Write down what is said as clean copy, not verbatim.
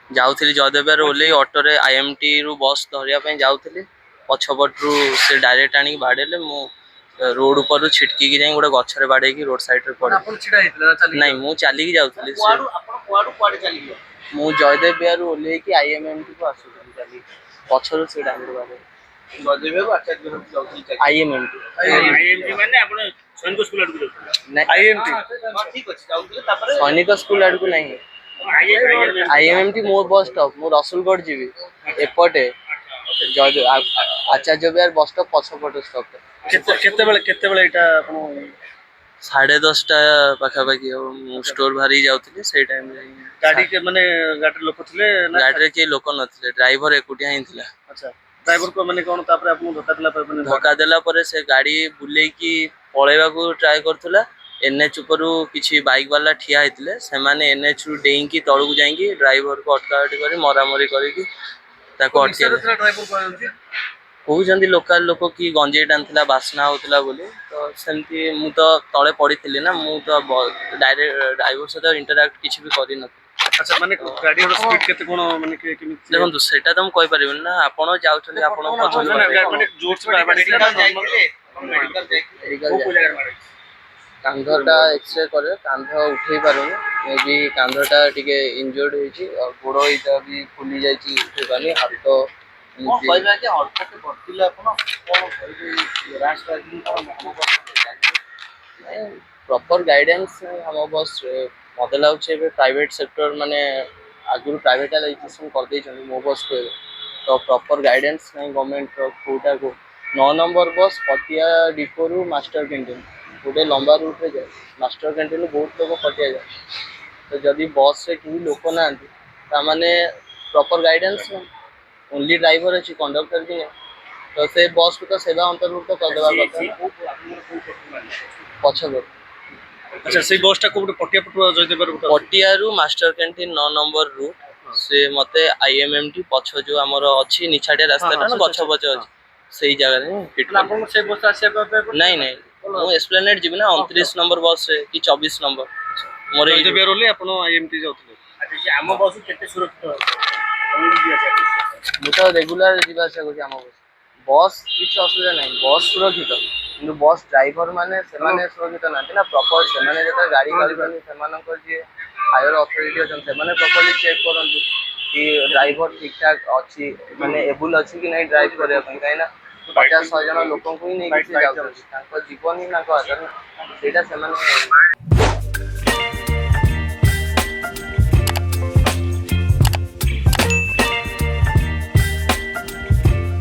ଯାଉଥିଲି ଜୟଦେବବିହାର ଓହ୍ଲେଇ ଅଟୋରେ ଆଇଏମ୍ଟି ରୁ ବସ୍ ଧରିବା ପାଇଁ ଯାଉଥିଲି। ପଛପଟରୁ ସେ ଡାଇରେକ୍ଟ ଆଣିକି ବାଡ଼େଇଲେ। ମୁଁ ରୋଡ ଉପରୁ ଛିଟକିକି ଯାଇ ଗୋଟେ ଗଛରେ ବାଡ଼େଇକି ରୋଡ ସାଇଡରେ ପଡ଼ିଲି। ନାଇଁ ମୁଁ ଚାଲିକି ଯାଉଥିଲି। ମୁଁ ଜୟଦେବବିହାରରୁ ଓହ୍ଲେଇକି ଆଇଏମ୍ଏମ୍ଟି କୁ ଆସୁଥିଲି ଚାଲିକି। ପଛରୁ ସେ ଡାଇରେକ୍ଟ ବାଡ଼େଇଲେ। ଆଇଏମ୍ଏମ୍ଟି ମାନେ ଆପଣ ସୈନିକ ସ୍କୁଲ ଆଡକୁ ଯାଉଥିଲେ? ଆଇଏମ୍ଟି ସୈନିକ ସ୍କୁଲ ଆଡକୁ ନାହିଁ। ଆଇଏମ୍ଏମ୍ଟି ମୋ ବସ୍ ଷ୍ଟପ୍। ମୁଁ ରସୁଲଗଡ଼ ଯିବି ଏପଟେ ଆଚାର୍ଯ୍ୟ ବିହାର ବସ୍ ଷ୍ଟପ୍ ପଛପଟ ଷ୍ଟପ୍। କେତେବେଳେ ଏଇଟା ଆପଣ? 10:30 ପାଖାପାଖି ହବ। ମୁଁ ଷ୍ଟୋର ବାହାରିକି ଯାଉଥିଲି ସେଇ ଟାଇମରେ। ଗାଡି ମାନେ ଗାଡିରେ ଲୋକ ଥିଲେ? ଗାଡିରେ କେହି ଲୋକ ନଥିଲେ, ଡ୍ରାଇଭର ଏକୁଟିଆ ହିଁ ଥିଲା। ଆଚ୍ଛା, ଡ୍ରାଇଭର ମାନେ କଣ ତାପରେ ଆପଣଙ୍କୁ ଧକ୍କା ଦେଲା ପରେ ସେ ଗାଡି ବୁଲେଇକି ପଳେଇବାକୁ ଟ୍ରାଏ କରୁଥିଲା। ଏନ୍ଏଚ୍ ଉପରୁ କିଛି ବାଇକ୍ ବାଲା ଠିଆ ହେଇଥିଲେ, ସେମାନେ ଏନ୍ଏଚ୍ ରୁ ଡେଇଁକି ତଳକୁ ଯାଇକି ଡ୍ରାଇଭରକୁ ଅଟକାଅଟି କରି ମରାମରି କରିକି ତାକୁ ଅଟକେଇଲେ। କହୁଛନ୍ତି ଲୋକାଲ ଲୋକ କି ଗଞ୍ଜେଇ ଟାଣିଥିଲା, ବାସ୍ନା ହଉଥିଲା ବୋଲି। ତ ସେମିତି ମୁଁ ତ ତଳେ ପଡିଥିଲି ନା, ମୁଁ ତ ଡାଇରେକ୍ଟ ଡ୍ରାଇଭର ସହିତ ଇଣ୍ଟରାକ୍ଟ କିଛି ବି କରିନଥିଲି। ଆଚ୍ଛା, ମାନେ ଗାଡିର ସ୍ପିଡ କେତେ କଣ ମାନେ କେମିତି? ଦେଖନ୍ତୁ ସେଇଟା ତ ମୁଁ କହିପାରିବିନି ନା, ଆପଣ ଯାଉଛନ୍ତି ଆପଣ କାନ୍ଧଟା ଏକ୍ସରେ କରେ, କାନ୍ଧ ଉଠେଇ ପାରୁନି। ମେ ବି କାନ୍ଧଟା ଟିକେ ଇଞ୍ଜର୍ଡ ହେଇଛି, ଆଉ ଗୋଡ ଏଇଟା ବି ଫୁଲି ଯାଇଛି, ଉଠେଇ ପାରୁନି। ହାତ ପ୍ରପର ଗାଇଡାନ୍ସ ଆମ ବସ୍ ମତେ ଲାଗୁଛି ଏବେ ପ୍ରାଇଭେଟ ସେକ୍ଟର ମାନେ ଆଗରୁ ପ୍ରାଇଭେଟାଇଜେସନ କରିଦେଇଛନ୍ତି ମୋ ବସ୍କୁ। ତ ପ୍ରପର ଗାଇଡାନ୍ସ ନାହିଁ ଗଭର୍ଣ୍ଣମେଣ୍ଟର। କୋଉଟାକୁ 9 ନମ୍ବର ବସ୍ ପଟିଆ ଡିପୋରୁ ମାଷ୍ଟର କ୍ୟାଣ୍ଟିନ୍ ଗୋଟେ ଲମ୍ବା ରୁଟ୍ରେ ଯାଏ। ମାଷ୍ଟର କ୍ୟାଣ୍ଟିନ୍ରୁ ବହୁତ ଲୋକ ପଟିଆ ଯାଏ। ତ ଯଦି ବସ୍ରେ କେହି ଲୋକ ନାହାନ୍ତି ତାମାନେ ପ୍ରପର ଗାଇଡାନ୍ସ ଓନ୍ଲି ଡ୍ରାଇଭର ଅଛି, କଣ୍ଡକ୍ଟର ବି ନାହିଁ। ତ ସେ ବସ୍କୁ ତ ସେବା ଅନ୍ତର୍ଭୁକ୍ତ କରିଦେବା କଥା। ପଛପଟ। ଆଚ୍ଛା, ସେଇ ବସ୍ଟା କୋଉଠି ପଟିଆ ପଟିଆରୁ ମାଷ୍ଟର କ୍ୟାଣ୍ଟିନ୍ 9 ନମ୍ବର ରୁଟ୍। ସେ ମତେ ଆଇଏମ୍ଏମ୍ଟି ପଛ ଯୋଉ ଆମର ଅଛି ନିଛାଟିଆ ରାସ୍ତାଟା ନା ଗଛ ପଛ ଅଛି ସେଇ ଜାଗାରେ ନାଇଁ ମୁଁ ଏସ୍ପ୍ଲାନେଡ୍ ଯିବି ନା 29 ନମ୍ବର ବସ୍ରେ କି 24 ନମ୍ବର। ମୋର ଆପଣ ଆଇଏମ୍ଟି ଯାଉଥିଲେ? ଆମ ବସ୍ କେତେ ସୁରକ୍ଷିତ? ମୁଁ ତ ରେଗୁଲାର ଯିବା ଆସିବା କରୁଛି ଆମ ବସ୍ କିଛି ଅସୁବିଧା ନାହିଁ, ବସ୍ ସୁରକ୍ଷିତ। କିନ୍ତୁ ବସ୍ ଡ୍ରାଇଭର ମାନେ ସେମାନେ ସୁରକ୍ଷିତ ନାହାନ୍ତି ନା। ପ୍ରପର ସେମାନେ ଯେତେବେଳେ ଗାଡି କାଢୁଛନ୍ତି ସେମାନଙ୍କର ଯିଏ ହାୟର ଅଥରିଟି ଅଛନ୍ତି ସେମାନେ ପ୍ରପରଲି ଚେକ୍ କରନ୍ତୁ କି ଡ୍ରାଇଭର ଠିକ ଠାକ ଅଛି, ମାନେ ଏବୁଲ ଅଛି କି ନାଇଁ ଡ୍ରାଇଭ କରିବା ପାଇଁ। କାହିଁକି ନା 50-100 ଜଣ ଲୋକଙ୍କୁ ହିଁ ନେଇକି ସେ ଯାଉଛନ୍ତି, ତାଙ୍କ ଜୀବନ ହିଁ ତାଙ୍କ ହାତରେ, ସେଇଟା ସେମାନେ